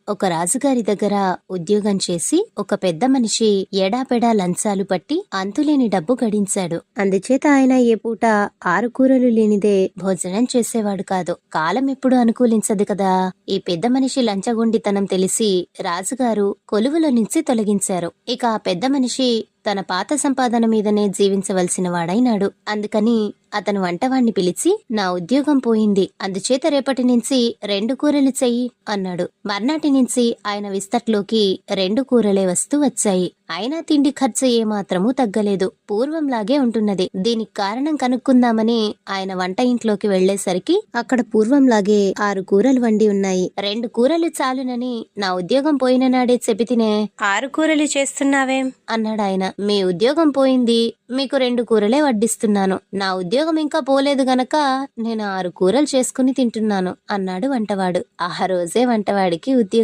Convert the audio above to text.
ఒక రాజుగారి దగ్గర ఉద్యోగం చేసి ఒక పెద్ద మనిషి ఎడాపెడా లంచాలు పట్టి అంతులేని డబ్బు గడించాడు. అందుచేత ఆయన ఏ పూట 6 కూరలు లేనిదే భోజనం చేసేవాడు కాదు. కాలం ఎప్పుడు అనుకూలించదు కదా. ఈ పెద్ద మనిషి లంచగొండితనం తెలిసి రాజుగారు కొలువులో నుంచి తొలగించారు. ఇక ఆ పెద్ద మనిషి తన పాత సంపాదన మీదనే జీవించవలసిన వాడైనాడు. అందుకని అతను వంటవాణ్ణి పిలిచి, నా ఉద్యోగం పోయింది, అందుచేత రేపటి నుంచి 2 కూరలు చెయ్యి అన్నాడు. మర్నాటి నుంచి ఆయన విస్తట్లోకి 2 కూరలే వస్తూ వచ్చాయి. అయినా తిండి ఖర్చు ఏమాత్రమూ తగ్గలేదు, పూర్వంలాగే ఉంటున్నది. దీనికి కారణం కనుక్కుందామని ఆయన వంట ఇంట్లోకి వెళ్లేసరికి అక్కడ పూర్వంలాగే 6 కూరలు వండి ఉన్నాయి. 2 కూరలు చాలునని నా ఉద్యోగం పోయిన నాడే చెబితినే 6 కూరలు చేస్తున్నావేం అన్నాడాయన. మీ ఉద్యోగం పోయింది, మీకు 2 కూరలే వడ్డిస్తున్నాను. నా ఉద్యోగం ఇంకా పోలేదు గనక నేను 6 కూరలు చేసుకుని తింటున్నాను అన్నాడు వంటవాడు. ఆ రోజే వంటవాడికి ఉద్యోగం